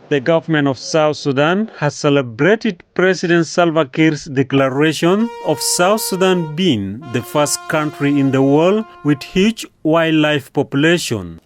The government of South Sudan has celebrated President Salva Kiir's declaration of South Sudan being the first country in the world with huge wildlife population.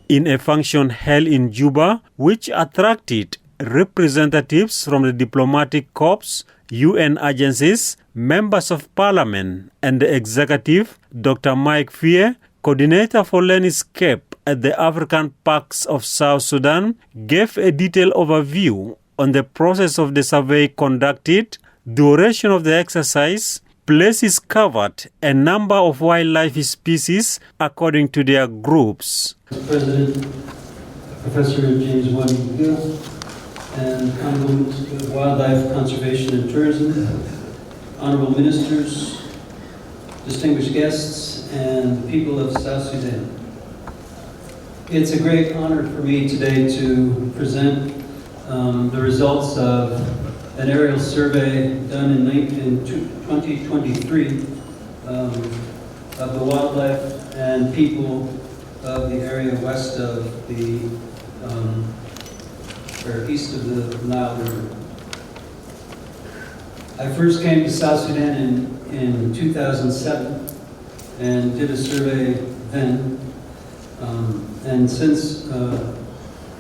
In a function held in Juba, which attracted representatives from the diplomatic corps, UN agencies, members of parliament, and the executive, Dr. Mike Fear, coordinator for landscape at the African Parks of South Sudan, gave a detailed overview on the process of the survey conducted, duration of the exercise, places covered, and number of wildlife species according to their groups. President, Professor James Gill, and Honorable Wildlife Conservation and Tourism, Honorable Ministers, distinguished guests, and people of South Sudan. It's a great honor for me today to present the results of an aerial survey done in 2023 of the wildlife and people of the area west of the, or east of the Nile River. I first came to South Sudan in 2007 and did a survey then. And since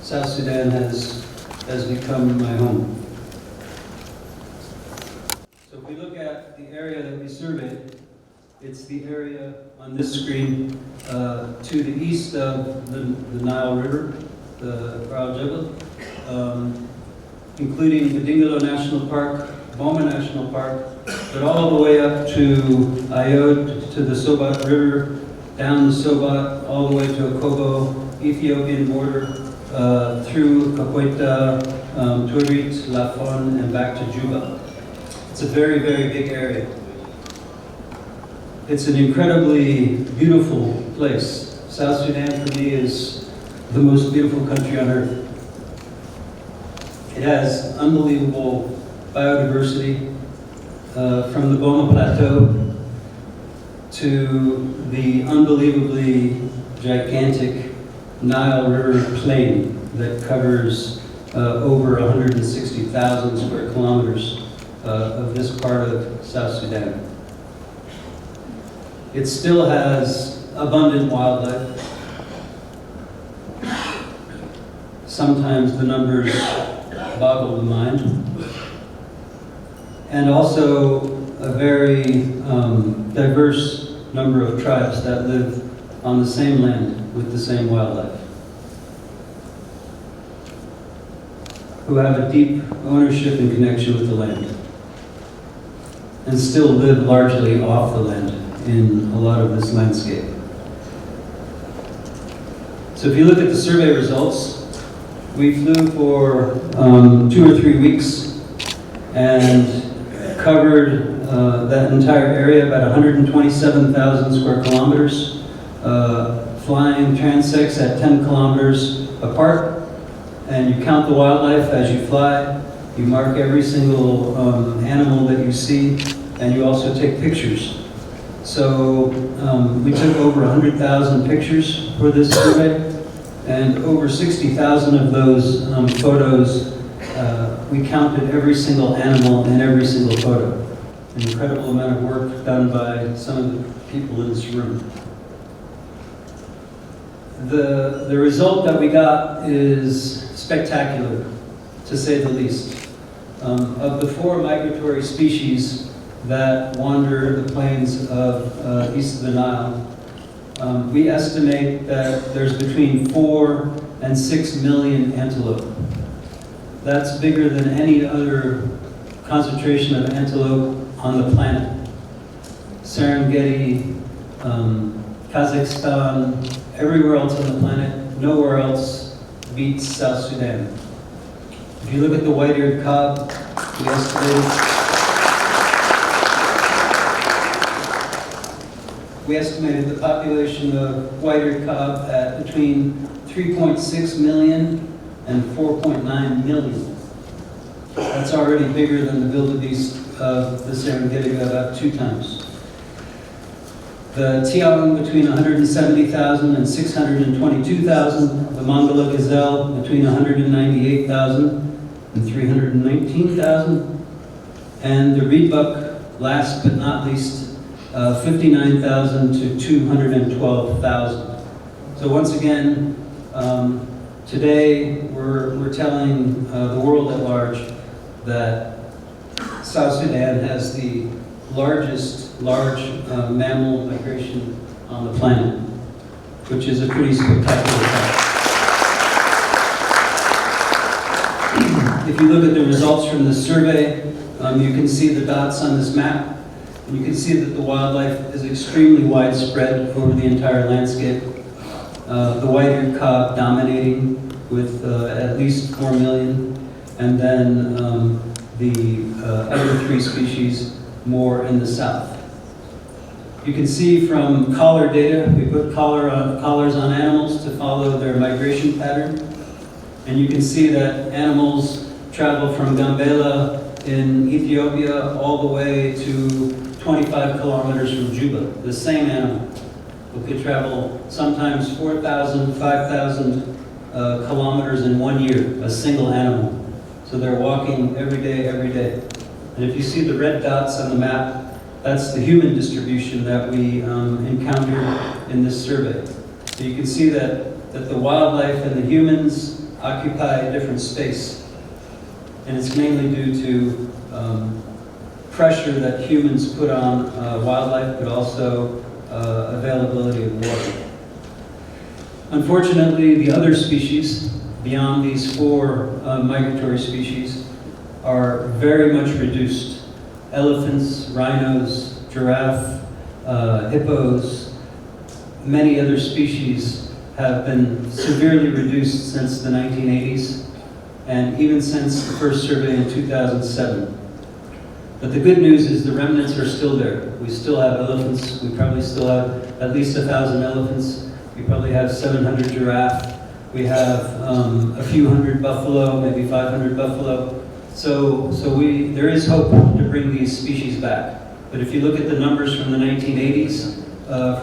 South Sudan has become my home. So if we look at the area that we surveyed, it's the area on this screen to the east of the Nile River, the Jebel, including badingilo National Park, Boma National Park, but all the way up to Ayod, to the Sobat River, down the Sobat, all the way to Akobo, Ethiopian border, through Kakweta, Tuarit, Lafon, and back to Juba. It's a very, very big area. It's an incredibly beautiful place. South Sudan for me is the most beautiful country on earth. It has unbelievable biodiversity from the Boma Plateau to the unbelievably gigantic Nile River plain that covers over 160,000 square kilometers of this part of South Sudan. It still has abundant wildlife. Sometimes the numbers boggle the mind. And also a very diverse number of tribes that live on the same land with the same wildlife, who have a deep ownership and connection with the land, and still live largely off the land in a lot of this landscape. So if you look at the survey results, we flew for 2 or 3 weeks and covered that entire area, about 127,000 square kilometers, flying transects at 10 kilometers apart, and you count the wildlife as you fly, you mark every single animal that you see, and you also take pictures. So we took over 100,000 pictures for this survey, And over 60,000 of those photos, we counted every single animal in every single photo. An incredible amount of work done by some of the people in this room. The result that we got is spectacular, to say the least. Of the 4 migratory species that wander the plains of east of the Nile, we estimate that there's between 4 and 6 million antelope. That's bigger than any other concentration of antelope on the planet. Serengeti, Kazakhstan, everywhere else on the planet, nowhere else beats South Sudan. If you look at the white-eared cob, we estimated the population of white-eared cob at between 3.6 million and 4.9 million. That's already bigger than the wildebeest of the Serengeti, about 2 times. The tiang between 170,000 and 622,000, the Mongol gazelle between 198,000 and 319,000, and the reed buck, last but not least, 59,000 to 212,000. So once again, today we're telling the world at large that South Sudan has the largest mammal migration on the planet, which is a pretty spectacular fact. If you look at the results from this survey, you can see the dots on this map, and you can see that the wildlife is extremely widespread over the entire landscape. The white-eared cob dominating with at least 4 million, and then the other 3 species more in the south. You can see from collar data, we put collars on animals to follow their migration pattern, and you can see that animals travel from Gambela in Ethiopia all the way to 25 kilometers from Juba. The same animal who could travel sometimes 4,000, 5,000 kilometers in 1 year, a single animal. So they're walking every day, every day. And if you see the red dots on the map, that's the human distribution that we encountered in this survey. So you can see that the wildlife and the humans occupy a different space. And it's mainly due to pressure that humans put on wildlife, but also availability of water. Unfortunately, the other species, beyond these 4 migratory species, are very much reduced. Elephants, rhinos, giraffe, hippos, many other species have been severely reduced since the 1980s, and even since the first survey in 2007. But the good news is the remnants are still there. We still have elephants. We probably still have at least 1,000 elephants. We probably have 700 giraffe. We have a few hundred buffalo, maybe 500 buffalo. So there is hope to bring these species back. But if you look at the numbers from the 1980s,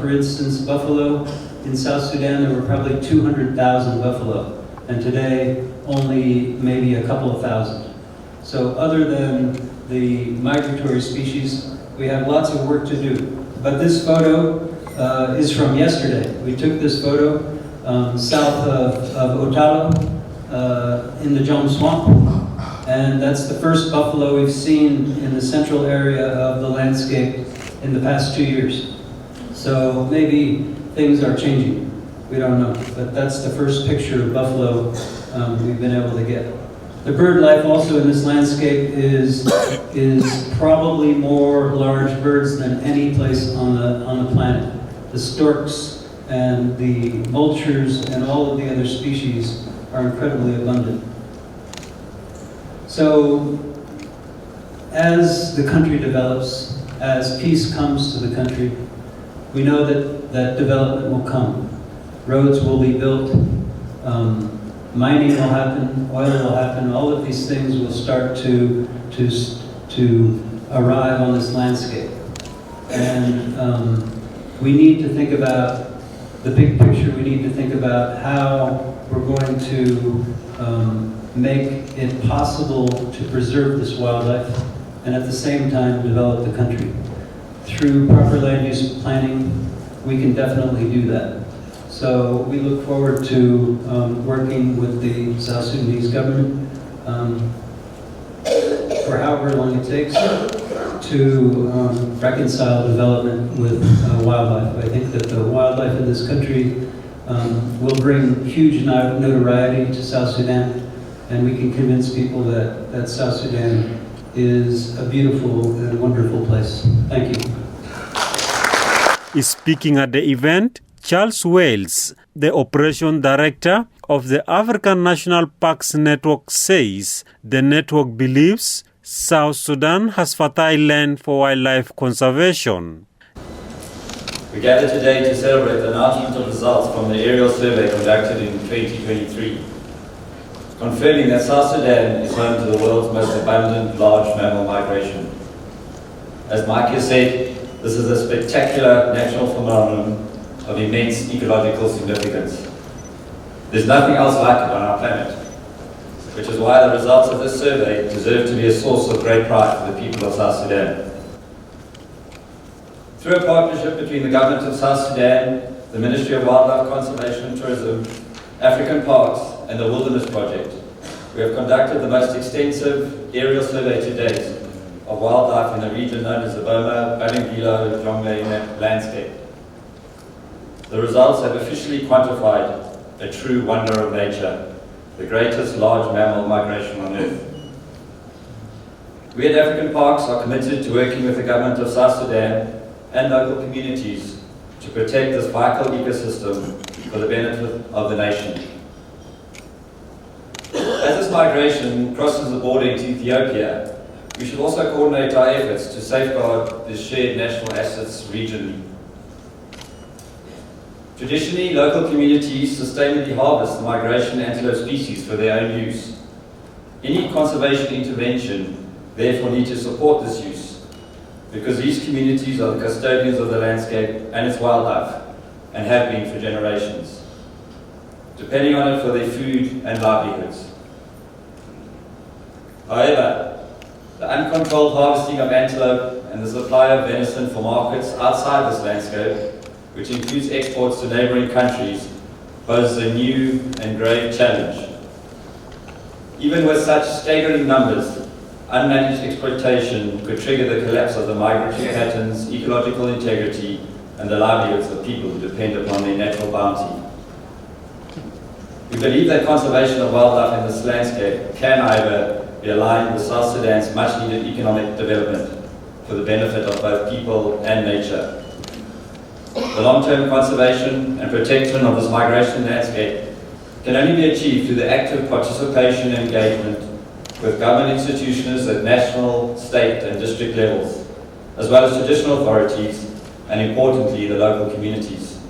for instance, buffalo, in South Sudan there were probably 200,000 buffalo. And today, only maybe a couple of thousand. So other than the migratory species, we have lots of work to do. But this photo is from yesterday. We took this photo south of Otalo in the Jom Swamp. And that's the first buffalo we've seen in the central area of the landscape in the past 2 years. So maybe things are changing. We don't know. But that's the first picture of buffalo we've been able to get. The bird life also in this landscape is probably more large birds than any place on the planet. The storks and the vultures and all of the other species are incredibly abundant. So as the country develops, as peace comes to the country, we know that development will come. Roads will be built, mining will happen, oil will happen, all of these things will start to arrive on this landscape. And we need to think about the big picture, we need to think about how we're going to make it possible to preserve this wildlife and at the same time develop the country. Through proper land use planning, we can definitely do that. So we look forward to working with the South Sudanese government for however long it takes to reconcile development with wildlife. I think that the wildlife in this country will bring huge notoriety to South Sudan, and we can convince people that South Sudan is a beautiful and wonderful place. Thank you. Speaking at the event, Charles Wales, the operation director of the African National Parks Network, says the network believes South Sudan has fertile land for wildlife conservation. We gather today to celebrate the announcement of results from the aerial survey conducted in 2023, confirming that South Sudan is home to the world's most abundant large mammal migration. As Mike has said, this is a spectacular natural phenomenon of immense ecological significance. There's nothing else like it on our planet, which is why the results of this survey deserve to be a source of great pride for the people of South Sudan. Through a partnership between the Government of South Sudan, the Ministry of Wildlife Conservation and Tourism, African Parks and the Wilderness Project, we have conducted the most extensive aerial survey to date of wildlife in the region known as the Boma, badingilo, landscape. The results have officially quantified a true wonder of nature, the greatest large mammal migration on Earth. We at African Parks are committed to working with the Government of South Sudan and local communities to protect this vital ecosystem for the benefit of the nation. As this migration crosses the border into Ethiopia, we should also coordinate our efforts to safeguard this shared national assets regionally. Traditionally, local communities sustainably harvest the migration antelope species for their own use. Any conservation intervention therefore needs to support this use, because these communities are the custodians of the landscape and its wildlife, and have been for generations, depending on it for their food and livelihoods. However, the uncontrolled harvesting of antelope and the supply of venison for markets outside this landscape, which includes exports to neighboring countries, poses a new and grave challenge. Even with such staggering numbers, unmanaged exploitation could trigger the collapse of the migratory patterns, ecological integrity, and the livelihoods of people who depend upon their natural bounty. We believe that conservation of wildlife in this landscape can, however, be aligned with South Sudan's much-needed economic development for the benefit of both people and nature. The long-term conservation and protection of this migration landscape can only be achieved through the active participation and engagement with government institutions at national, state and district levels, as well as traditional authorities and, importantly, the local communities.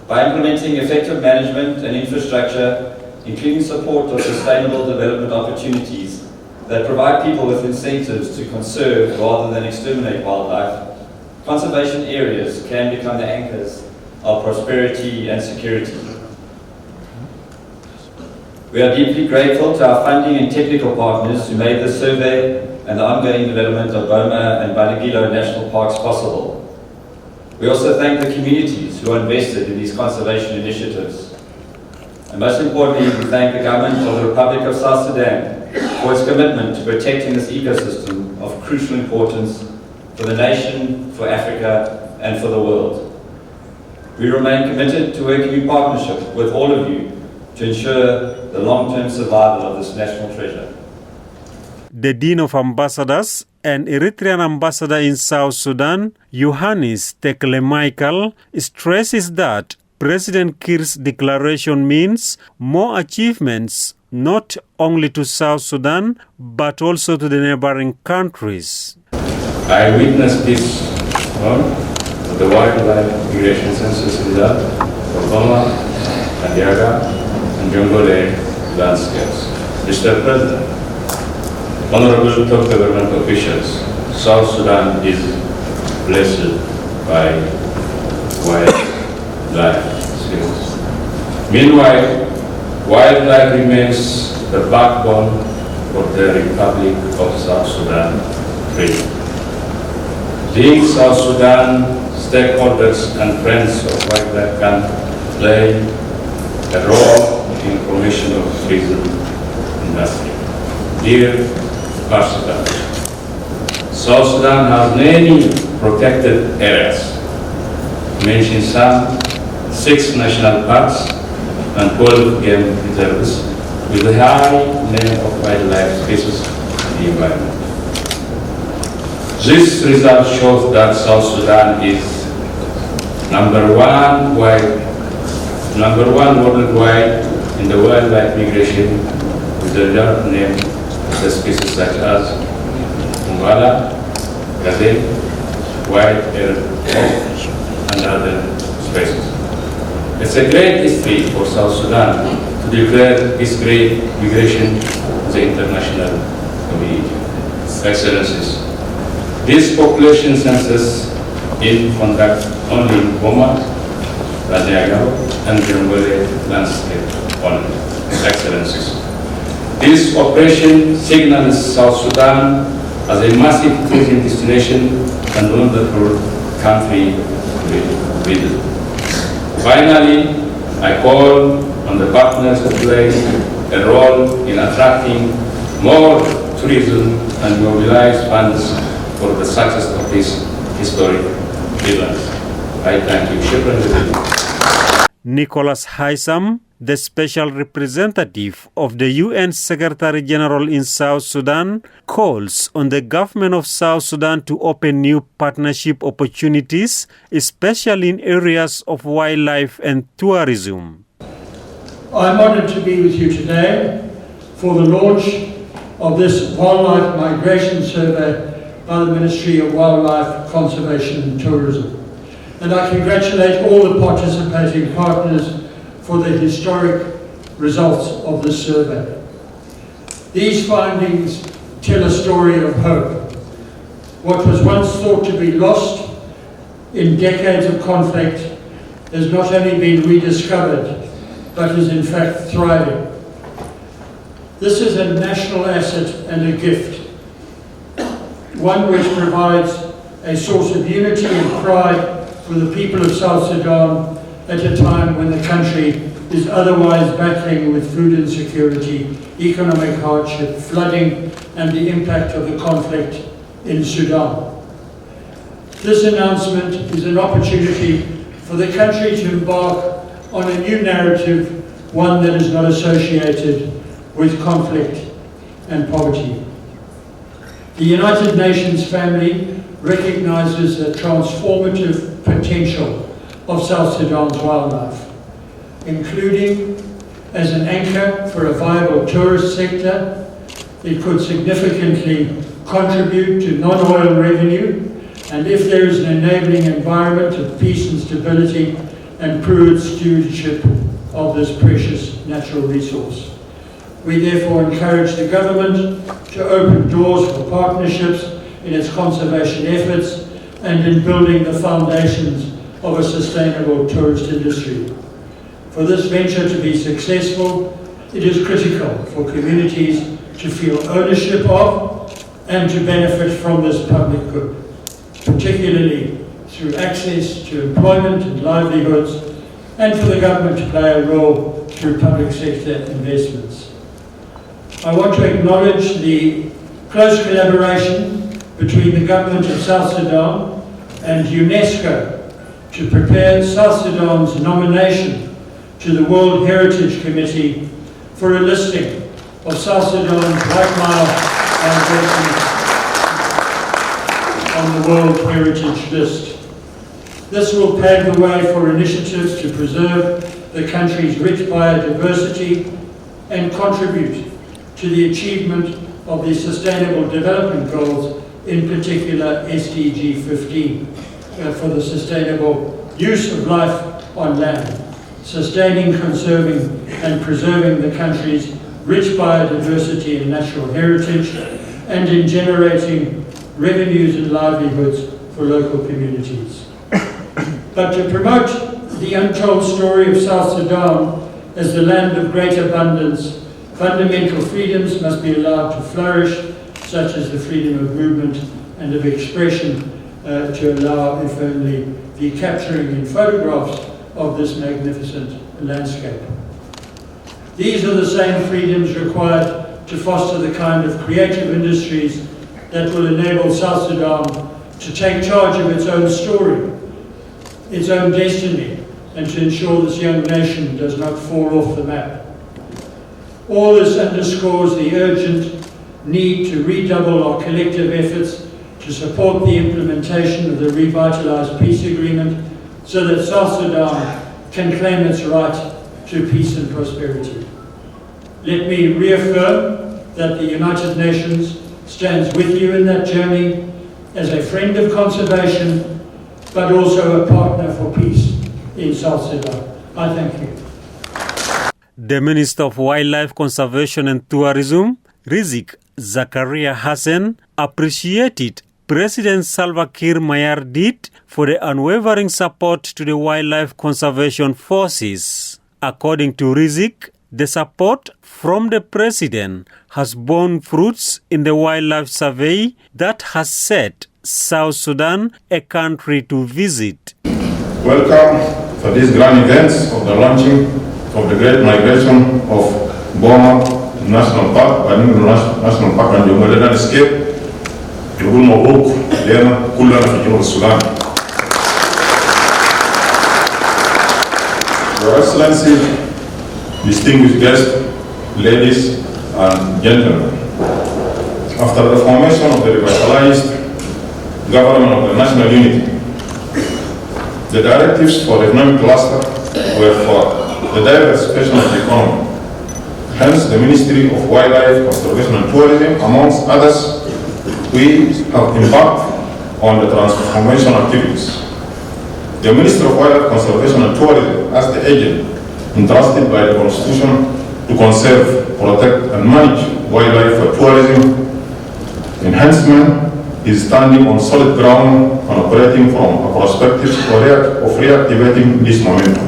By implementing effective management and infrastructure, including support of sustainable development opportunities that provide people with incentives to conserve rather than exterminate wildlife, conservation areas can become the anchors of prosperity and security. We are deeply grateful to our funding and technical partners who made this survey and the ongoing development of Boma and Badingilo National Parks possible. We also thank the communities who are invested in these conservation initiatives. And most importantly, we thank the Government of the Republic of South Sudan for its commitment to protecting this ecosystem of crucial importance for the nation, for Africa, and for the world. We remain committed to working in partnership with all of you to ensure the long-term survival of this national treasure. The Dean of Ambassadors and Eritrean Ambassador in South Sudan, Yohannes Tekle-Michael, stresses that President Kiir's declaration means more achievements not only to South Sudan, but also to the neighboring countries. I witnessed this of the wildlife migration census result for Boma, Kandiaga, and Jongole landscapes. Mr. President, honorable top government officials, South Sudan is blessed by wild life skills. Meanwhile, wildlife remains the backbone of the Republic of South Sudan trade. Being South Sudan stakeholders and friends of wildlife can play a role in promotion of tourism industry. Dear participants, South Sudan has many protected areas. Mention some: 6 national parks and 12 game reserves with a high level of wildlife species in the environment. This result shows that South Sudan is number one worldwide in the wildlife migration, with the large name of the species such as Mungala, gazelle, white-eared hawk, and other species. It's a great history for South Sudan to declare this great migration to the international community. Excellencies, this population census is conducted only in Boma, badingilo, and Jongole landscape only. Excellencies, this operation signals South Sudan as a massive tourism destination and wonderful country to visit. Finally, I call on the partners to play a role in attracting more tourism and mobilize funds for the success of this historic event. I thank you. Shukran. Nicholas Haysam, the special representative of the UN Secretary General in South Sudan, calls on the government of South Sudan to open new partnership opportunities, especially in areas of wildlife and tourism. I'm honored to be with you today for the launch of this wildlife migration survey by the Ministry of Wildlife Conservation and Tourism. And I congratulate all the participating partners for the historic results of this survey. These findings tell a story of hope. What was once thought to be lost in decades of conflict has not only been rediscovered, but is in fact thriving. This is a national asset and a gift, one which provides a source of unity and pride for the people of South Sudan at a time when the country is otherwise battling with food insecurity, economic hardship, flooding, and the impact of the conflict in Sudan. This announcement is an opportunity for the country to embark on a new narrative, one that is not associated with conflict and poverty. The United Nations family recognizes the transformative potential of South Sudan's wildlife, including as an anchor for a viable tourist sector. It could significantly contribute to non-oil revenue, and if there is an enabling environment of peace and stability and prudent stewardship of this precious natural resource. We therefore encourage the government to open doors for partnerships in its conservation efforts and in building the foundations of a sustainable tourist industry. For this venture to be successful, it is critical for communities to feel ownership of and to benefit from this public good, particularly through access to employment and livelihoods, and for the government to play a role through public sector investments. I want to acknowledge the close collaboration between the government of South Sudan and UNESCO to prepare South Sudan's nomination to the World Heritage Committee for a listing of South Sudan's White Nile migrations on the World Heritage List. This will pave the way for initiatives to preserve the country's rich biodiversity and contribute to the achievement of the Sustainable Development Goals, in particular SDG 15, for the sustainable use of life on land, sustaining, conserving and preserving the country's rich biodiversity and natural heritage, and in generating revenues and livelihoods for local communities. But to promote the untold story of South Sudan as the land of great abundance, fundamental freedoms must be allowed to flourish, such as the freedom of movement and of expression, to allow, if only, the capturing in photographs of this magnificent landscape. These are the same freedoms required to foster the kind of creative industries that will enable South Sudan to take charge of its own story, its own destiny, and to ensure this young nation does not fall off the map. All this underscores the urgent need to redouble our collective efforts to support the implementation of the revitalized peace agreement so that South Sudan can claim its right to peace and prosperity. Let me reaffirm that the United Nations stands with you in that journey as a friend of conservation, but also a partner for peace in South Sudan. I thank you. The Minister of Wildlife Conservation and Tourism, Rizik Zakaria Hassan, appreciated President Salva Kiir Mayardit for the unwavering support to the wildlife conservation forces. According to Rizik, the support from the President has borne fruits in the wildlife survey that has set South Sudan a country to visit. Welcome for these grand events of the launching of the great migration of Boma National Park, badingilo National Park, and the modern landscape. يقول مبروك لنا كلنا في جنوب السودان. Your Excellency, distinguished guests, ladies and gentlemen, after the formation of the revitalized government of the national unity, the directives for the economic cluster were for the diversification of the economy. Hence, the Ministry of Wildlife Conservation and Tourism, amongst others, we have embarked on the transformation activities. The Ministry of Wildlife Conservation and Tourism, as the agent entrusted by the Constitution to conserve, protect, and manage wildlife for tourism enhancement, is standing on solid ground and operating from a perspective of reactivating this momentum.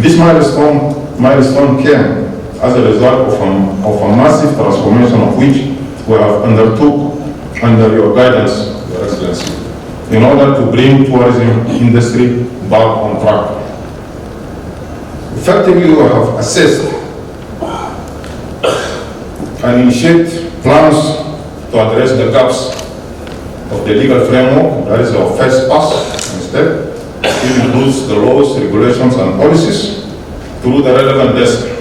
This milestone came as a result of a massive transformation of which we have undertook under your guidance, Your Excellency, in order to bring tourism industry back on track. Effectively, we have assessed and initiate plans to address the gaps of the legal framework. That is our first pass and step. It includes the laws, regulations, and policies through the relevant desk.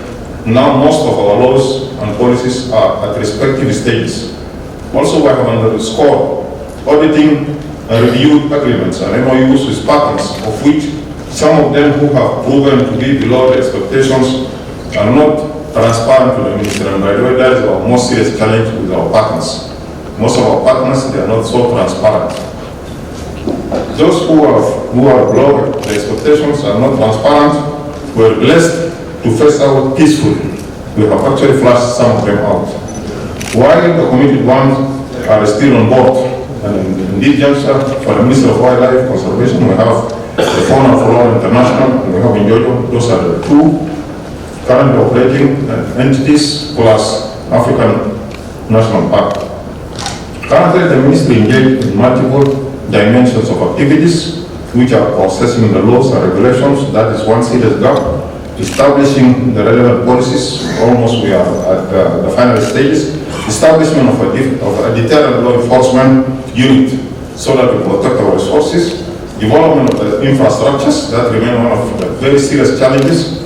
Now most of our laws and policies are at respective stages. Also, we have underscored auditing and reviewed agreements and MOUs with partners, of which some of them who have proven to be below the expectations are not transparent to the Ministry. And by the way, that is our most serious challenge with our partners. Most of our partners, they are not so transparent. Those who are below the expectations are not transparent. We are blessed to face out peacefully. We have actually flushed some of them out. While the committed ones are still on board, and in this juncture, for the Ministry of Wildlife Conservation, we have the Fauna for All International, and we have in Jojo. Those are the two currently operating entities plus African National Park. Currently, the Ministry engaged in multiple dimensions of activities which are processing the laws and regulations. That is one serious gap. Establishing the relevant policies, almost we are at the final stages. Establishment of a deterrent law enforcement unit so that we protect our resources. Development of the infrastructures that remain one of the very serious challenges.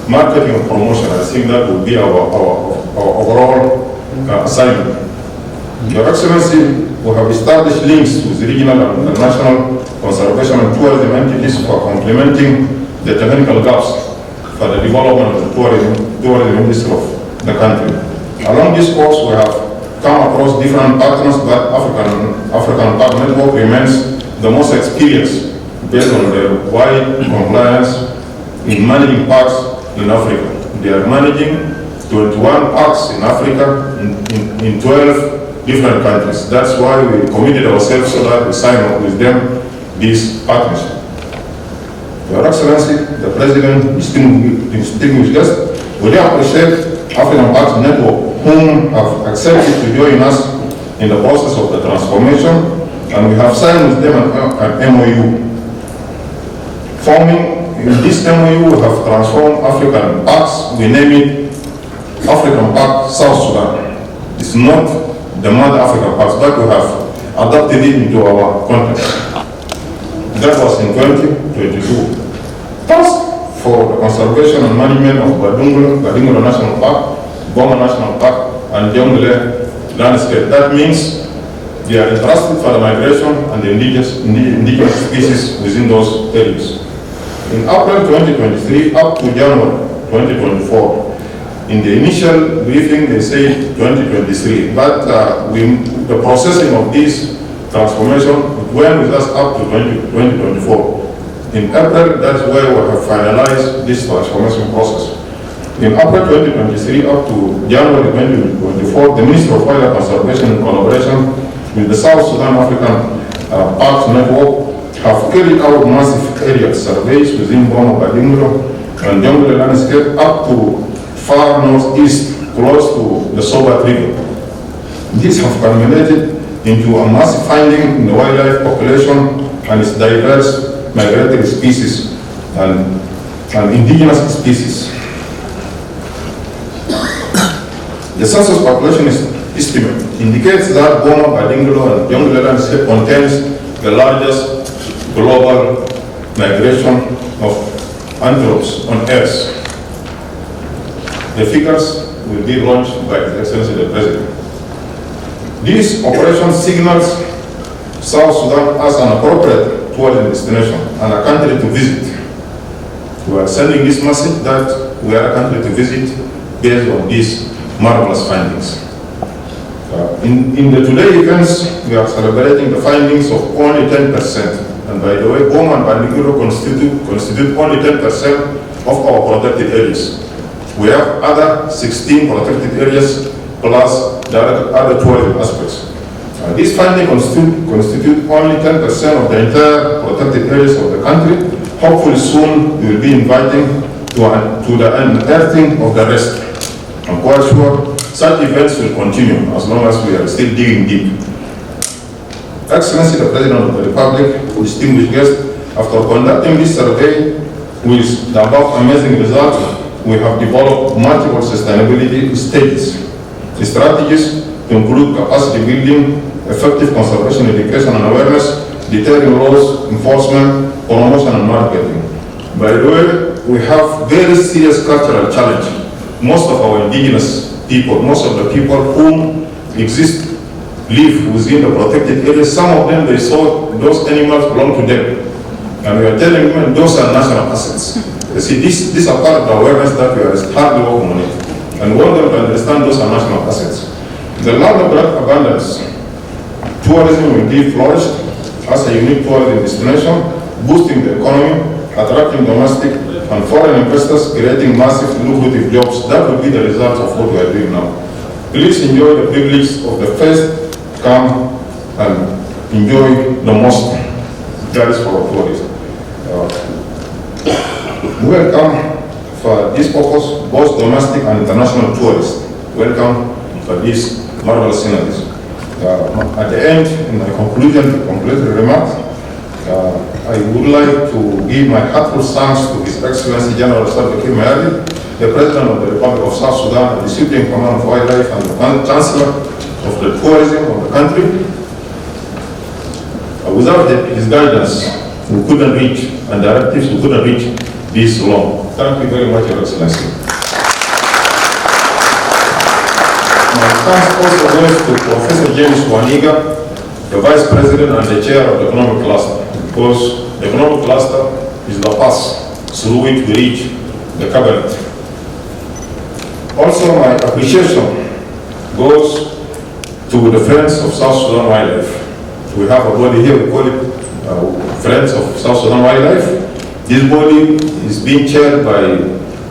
Marketing and promotion, I think that will be our overall assignment. Your Excellency, we have established links with regional and international conservation and tourism entities for complementing the technical gaps for the development of the tourism industry of the country. Along this course, we have come across different partners, but African Park Network remains the most experienced based on their wide compliance in managing parks in Africa. They are managing 21 parks in Africa in 12 different countries. That's why we committed ourselves so that we sign up with them this partnership. Your Excellency, the President, distinguished guests, we appreciate African Parks Network, whom have accepted to join us in the process of the transformation, and we have signed with them an MOU. In this MOU, we have transformed African Parks. We name it African Park South Sudan. It's not the mother African Parks, but we have adapted it into our context. That was in 2022. Task for the conservation and management of Badingilo National Park, Boma National Park, and Jongle landscape. That means they are entrusted for the migration and the indigenous species within those areas. In April 2023 up to January 2024, in the initial briefing they say 2023, but the processing of this transformation went with us up to 2024. In April, that's where we have finalized this transformation process. In April 2023 up to January 2024, the Ministry of Wildlife Conservation in collaboration with the South Sudan African Parks Network have carried out massive area surveys within Boma, badingilo, and Jongle landscape up to far northeast, close to the Sobat River. These have culminated into a massive finding in the wildlife population and its diverse migratory species and indigenous species. The census population estimate indicates that Boma, badingilo, and Jongle landscape contains the largest global migration of antelopes on Earth. The figures will be launched by His Excellency the President. This operation signals South Sudan as an appropriate tourism destination and a country to visit. We are sending this message that we are a country to visit based on these marvelous findings. In the today events, we are celebrating the findings of only 10%. And by the way, Boma and badingilo constitute only 10% of our protected areas. We have other 16 protected areas plus the other 12 aspects. These findings constitute only 10% of the entire protected areas of the country. Hopefully soon we will be inviting to the unearthing of the rest. I'm quite sure such events will continue as long as we are still digging deep. Excellency the President of the Republic, distinguished guests, after conducting this survey with the above amazing results, we have developed multiple sustainability stages, strategies to include capacity building, effective conservation education and awareness, deterring laws, enforcement, promotion and marketing. By the way, we have very serious cultural challenge. Most of our indigenous people, most of the people whom live within the protected areas, some of them, they saw those animals belong to them. And we are telling them those are national assets. You see, these are part of the awareness that we are hardly working on it. And we want them to understand those are national assets. The land of black abundance, tourism will be flourished as a unique tourism destination, boosting the economy, attracting domestic and foreign investors, creating massive lucrative jobs. That will be the result of what we are doing now. Please enjoy the privilege of the first. Come and enjoy the most. That is for tourists. Welcome for this purpose, both domestic and international tourists. Welcome for these marvelous sceneries. At the end, in my conclusion to complete the remarks, I would like to give my heartfelt thanks to His Excellency General Salva Kiir Mayardit, the President of the Republic of South Sudan, the Supreme Commander of Wildlife, and the Chancellor of the tourism of the country. Without his guidance, we couldn't reach, and directives, we couldn't reach this long. Thank you very much, Your Excellency. My thanks also goes to Professor James Waniga, the Vice President and the Chair of the Economic Cluster, because the Economic Cluster is the path through which we reach the cabinet. Also, my appreciation goes to the Friends of South Sudan Wildlife. We have a body here, we call it Friends of South Sudan Wildlife. This body is being chaired by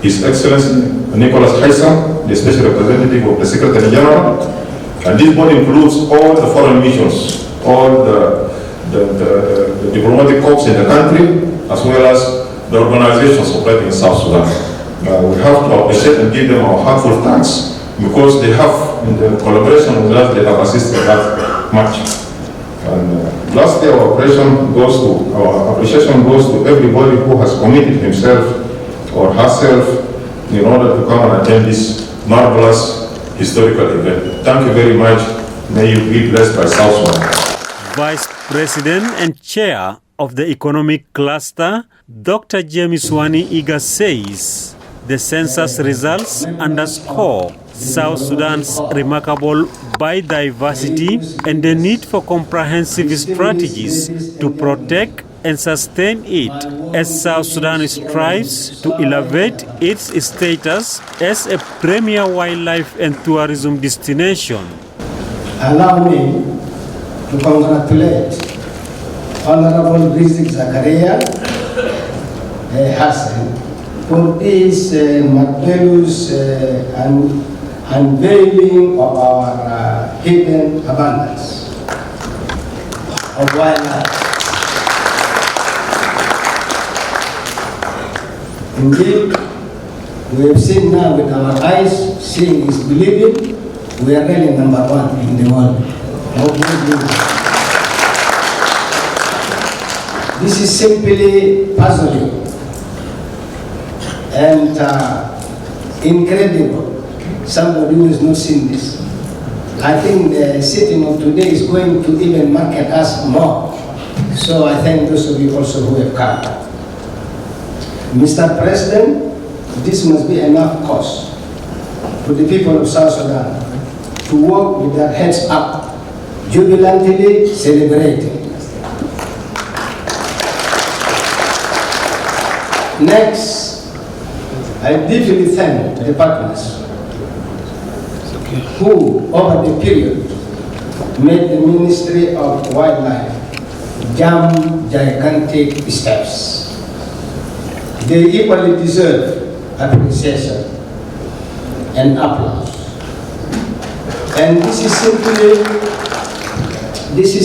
His Excellency Nicholas Haysam, the Special Representative of the Secretary General. And this body includes all the foreign missions, all the diplomatic corps in the country, as well as the organizations operating in South Sudan. We have to appreciate and give them our heartfelt thanks because they have, in the collaboration with us, they have assisted us much. And lastly, our appreciation goes to everybody who has committed himself or herself in order to come and attend this marvelous historical event. Thank you very much. May you be blessed by South Sudan. Vice President and Chair of the Economic Cluster, Dr. James Wani Iga says the census results underscore South Sudan's remarkable biodiversity and the need for comprehensive strategies to protect and sustain it as South Sudan strives to elevate its status as a premier wildlife and tourism destination. Allow me to congratulate Honorable Rizk Zakaria Hassan for this marvelous unveiling of our hidden abundance of wildlife. Indeed, we have seen now with our eyes, seeing is believing. We are really number one in the world. This is simply puzzling and incredible. Somebody who has not seen this. I think the sitting of today is going to even market us more. So I thank those of you also who have come. Mr. President, this must be enough cause for the people of South Sudan to walk with their heads up, jubilantly celebrating. Next, I deeply thank the partners who, over the period, made the Ministry of Wildlife jump gigantic steps. They equally deserve appreciation and applause. And this is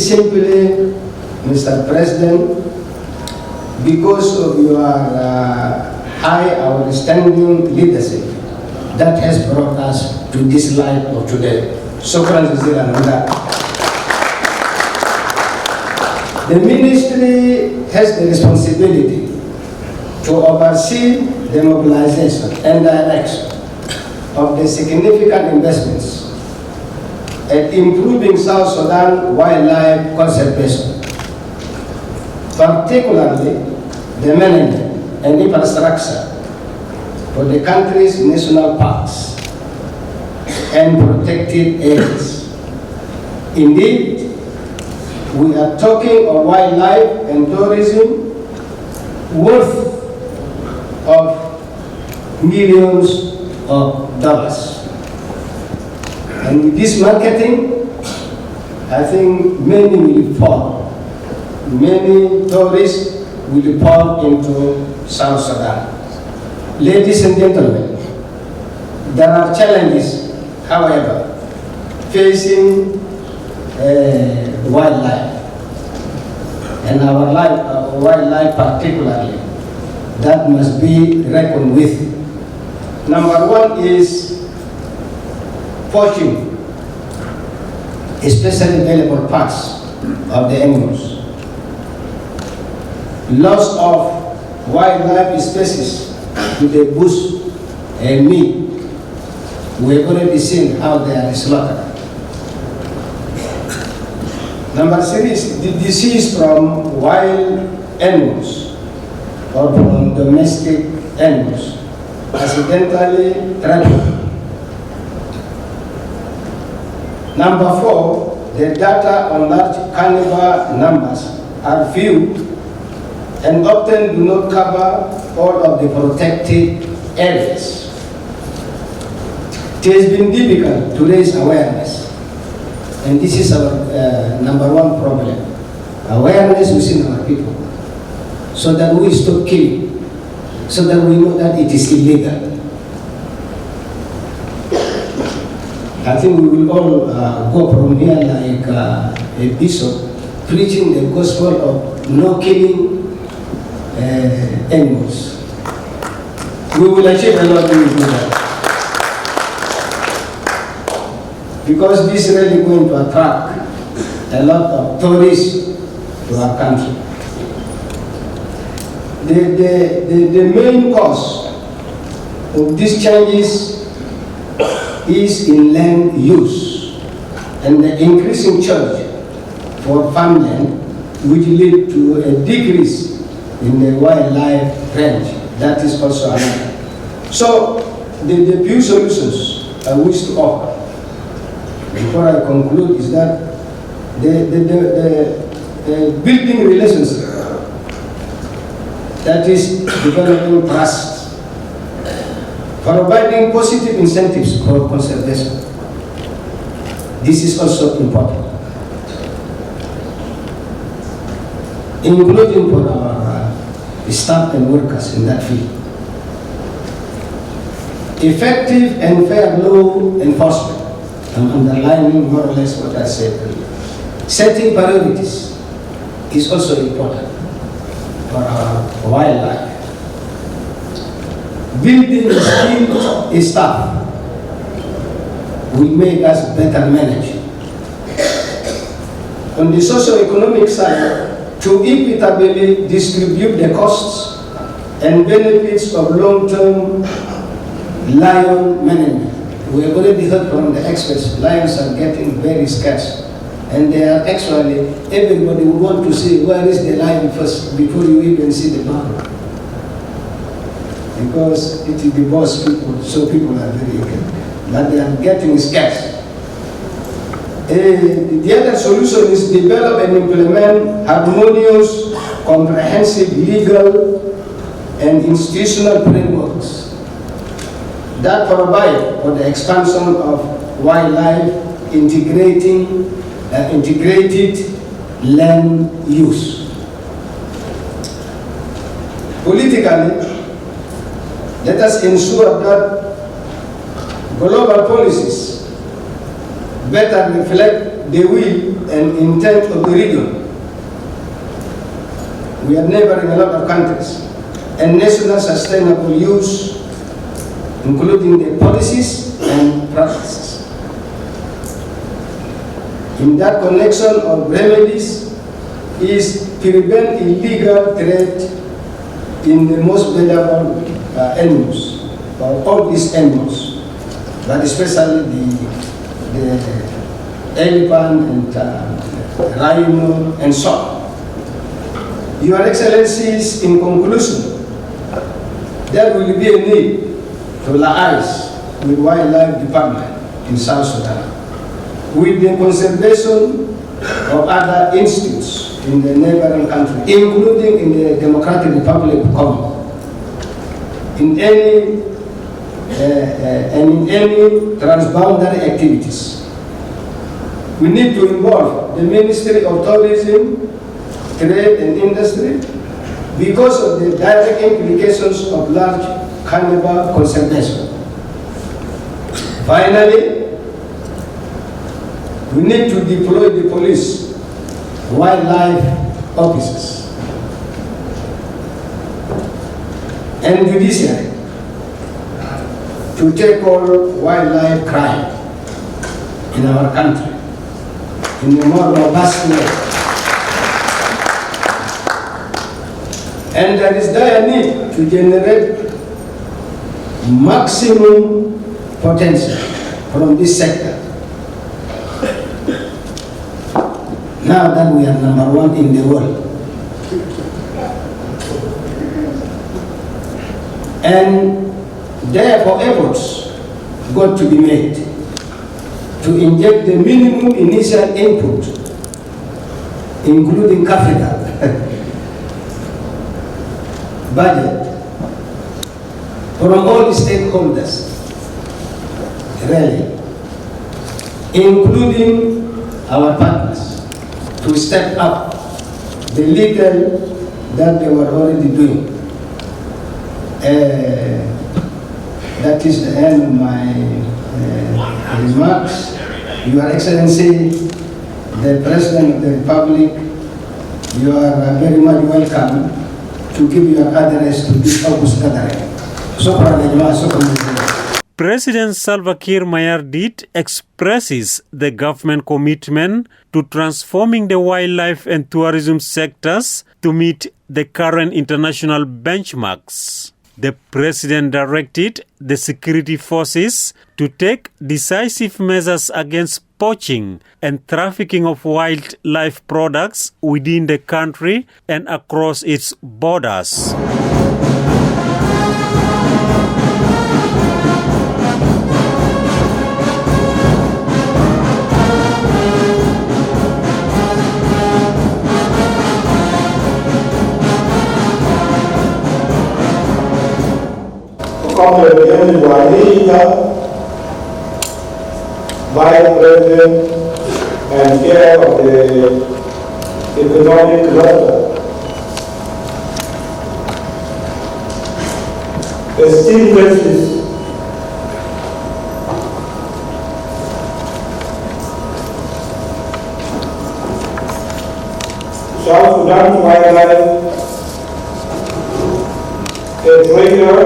simply, Mr. President, because of your high outstanding leadership that has brought us to this light of today. Shukran jazilan on that. The ministry has the responsibility to oversee the mobilization and direction of the significant investments at improving South Sudan wildlife conservation, particularly the management and infrastructure for the country's national parks and protected areas. Indeed, we are talking of wildlife and tourism worth of millions of dollars. And with this marketing, I think many will fall. Many tourists will pour into South Sudan. Ladies and gentlemen, there are challenges, however, facing wildlife, and our wildlife particularly, that must be reckoned with. Number one is poaching, especially valuable parts of the animals. Loss of wildlife species to the bush and meat. We have already seen how they are slaughtered. Number three is the disease from wild animals or from domestic animals, accidentally traveled. Number four, the data on large carnivore numbers are few and often do not cover all of the protected areas. It has been difficult to raise awareness, and this is our number one problem. Awareness within our people, so that we stop killing, so that we know that it is illegal. I think we will all go from here like a bishop preaching the gospel of no killing, animals. We will achieve a lot if we do that. Because this is really going to attract a lot of tourists to our country. The main cause of these changes is in land use and the increasing charge for farmland, which lead to a decrease in the wildlife range. That is also another. So the few solutions I wish to offer before I conclude is that the building relationship, that is developing trust, providing positive incentives for conservation. This is also important, including for our staff and workers in that field. Effective and fair law enforcement. I'm underlining more or less what I said earlier. Setting priorities is also important for our wildlife. Building skilled staff will make us better manage. On the socio-economic side, to equitably distribute the costs and benefits of long-term lion management. We have already heard from the experts, lions are getting very scarce. And they are actually, everybody would want to see where is the lion first before you even see the buffalo. Because it devours people, so people are very eager. But they are getting scarce. The other solution is develop and implement harmonious, comprehensive legal and institutional frameworks that provide for the expansion of wildlife integrated land use. Politically, let us ensure that global policies better reflect the will and intent of the region. We are neighboring a lot of countries, and national sustainable use, including the policies and practices. In that connection of remedies is prevent illegal trade in the most valuable animals, or all these animals, but especially the elephant and rhino and so on. Your Excellencies, in conclusion, there will be a need to liaise with Wildlife Department in South Sudan, with the conservation of other institutes in the neighboring country, including in the Democratic Republic of Congo. In any transboundary activities, we need to involve the Ministry of Tourism, Trade and Industry because of the direct implications of large carnivore conservation. Finally, we need to deploy the police, wildlife officers, and judiciary to tackle wildlife crime in our country in a more robust way. And there is dire need to generate maximum potential from this sector. Now that we are number one in the world. And therefore efforts got to be made to inject the minimum initial input, including capital, budget, from all stakeholders, really, including our partners, to step up the little that they were already doing. That is the end of my remarks. Your Excellency, the President of the Republic, you are very much welcome to give your address to this August gathering. President Salva Kiir Mayardit expresses the government commitment to transforming the wildlife and tourism sectors to meet the current international benchmarks. The president directed the security forces to take decisive measures against poaching and trafficking of wildlife products within the country and across its borders. Vice President and Chair of the Economic Cluster. Esteemed guests, South Sudan wildlife, a treasure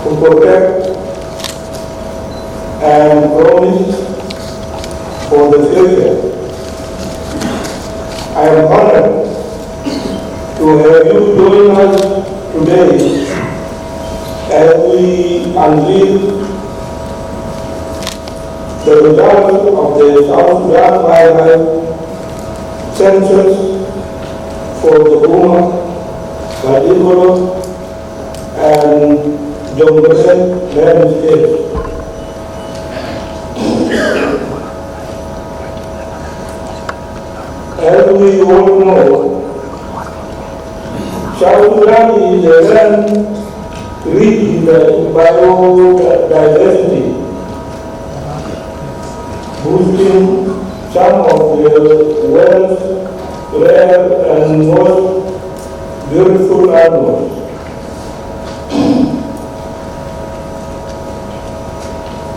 to protect and promise for the future. I am honored to have you join us today as we unveil the results of the South Sudan Wildlife Census for the Boma, badingilo, and Jonglei landscapes. As we all know, South Sudan is a land rich in biodiversity, boosting some of the world's rare and most beautiful animals.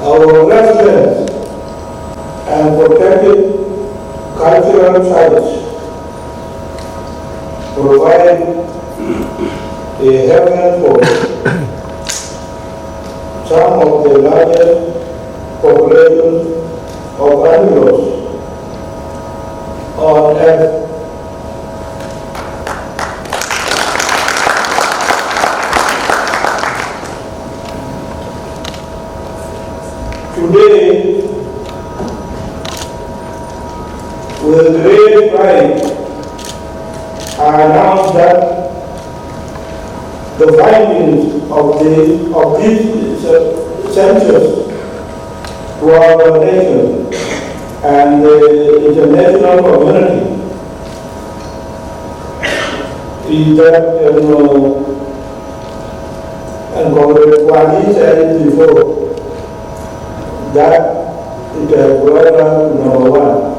Our residents and protected cultural sites provide a haven for some of the largest populations of animals on Earth. Today, with great pride, I announce that the findings of this census to our nation and the international community is that, and Kwani said it before, that it has brought us to number one.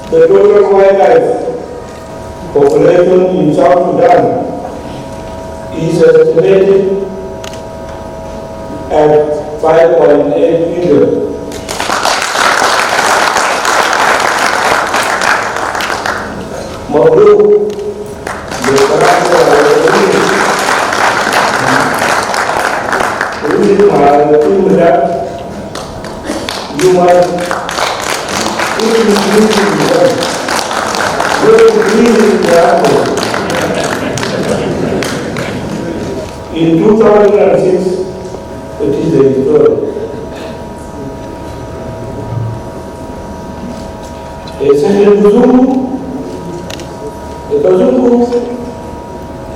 The total wildlife population in South Sudan is estimated at 5.8 million. Although the in 2006, it is a story. A second Kazungu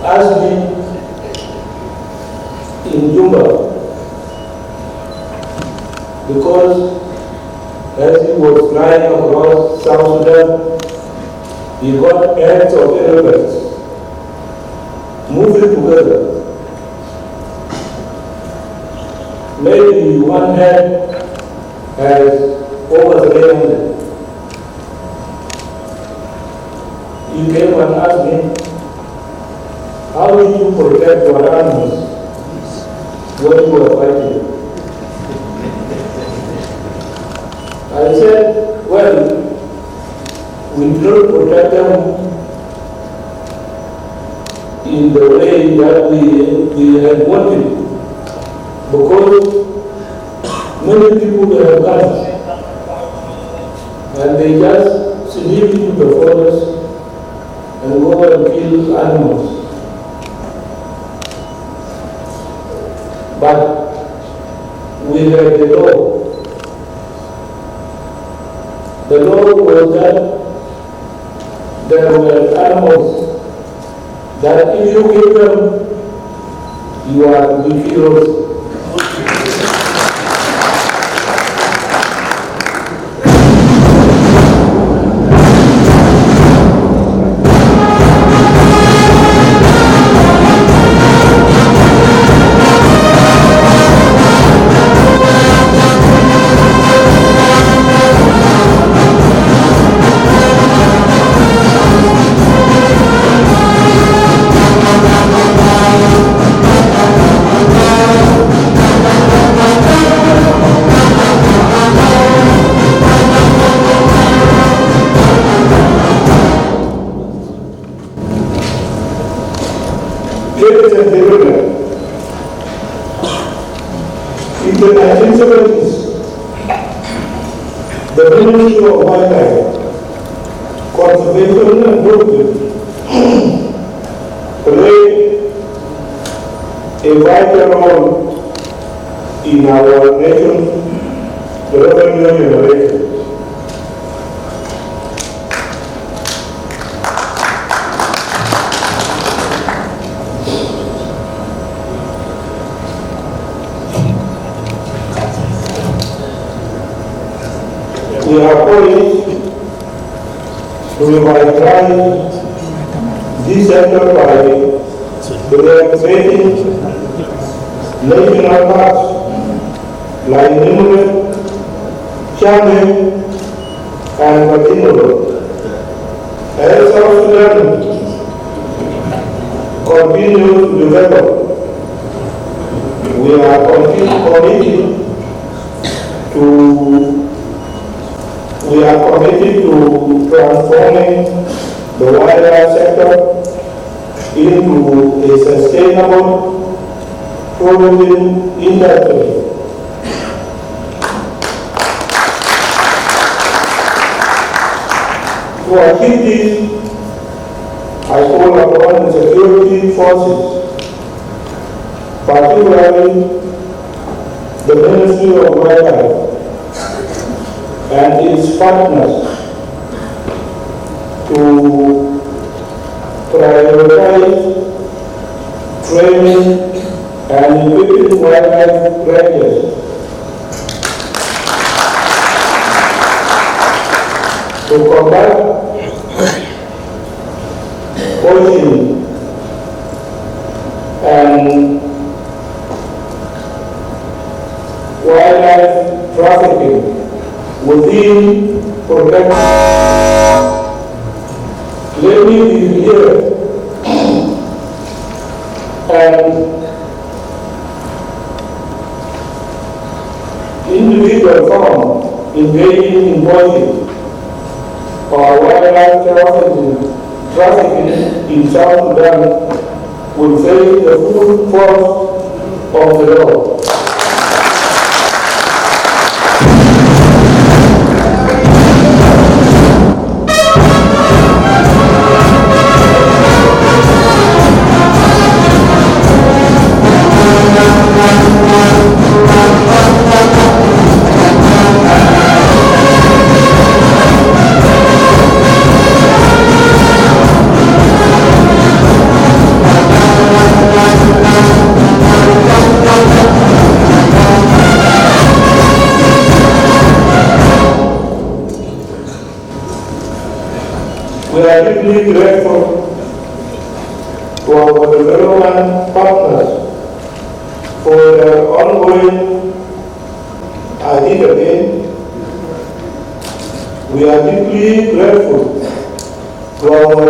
asked me in Jumba because as he was flying across South Sudan, he got heads of elephants moving together. Maybe one head has over 300. He came and asked me, how did you protect your animals when you were fighting? I said, well, we don't protect them in the way that we had wanted, because many people have guns and they just sneak into the forest and go and kill animals. But we had the law. The law was that there were animals that if you kill them, you are to be killed. Ladies and gentlemen, in the 1970s, the Ministry of Wildlife, Conservation and Tourism played a vital role in our nation's revenue generation. We are poised to revitalize this sector by reactivating national parks like Nile, Census, and badingilo. As South Sudan continues to develop, we are committed to transforming the wildlife sector into a sustainable tourism industry. To achieve this, I call upon the security forces, particularly the Ministry of Wildlife and its partners, to prioritize training and equipping wildlife rangers to combat poaching and wildlife trafficking within protected. Let me be here and individual found engaging in poaching or wildlife trafficking in South Sudan will face the full force of the law. development partners for their ongoing aid again. We are deeply grateful to our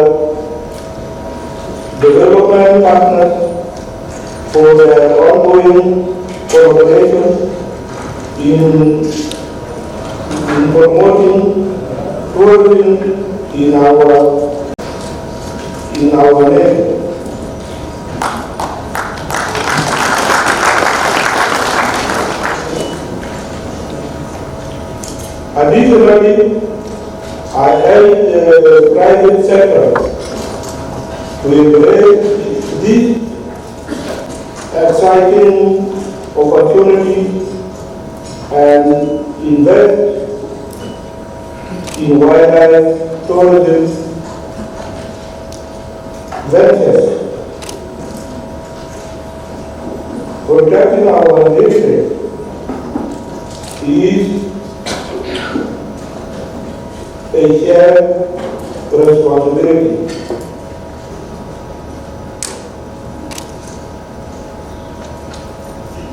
development partners for their ongoing collaboration in promoting tourism in our nation. Additionally, I urge the private sector to embrace this exciting opportunity and invest in wildlife tourism ventures. Protecting our heritage is a shared responsibility.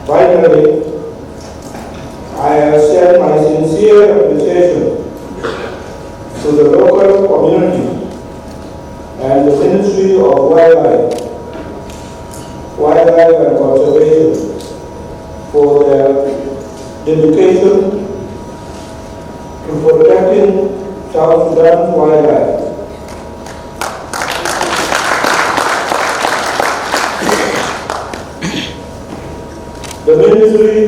Finally, I have shared my sincere appreciation to the local community and the Ministry of Wildlife and Conservation for their dedication to protecting South Sudan's wildlife. The Ministry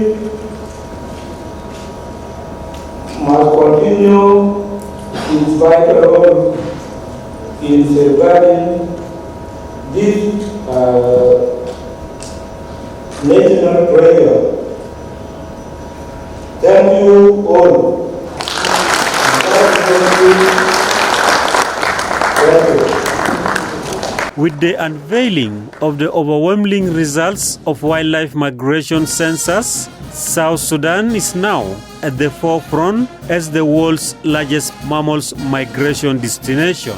must continue its vital role in safeguarding this national treasure. Thank you all. With the unveiling of the overwhelming results of wildlife migration census, South Sudan is now at the forefront as the world's largest mammals migration destination.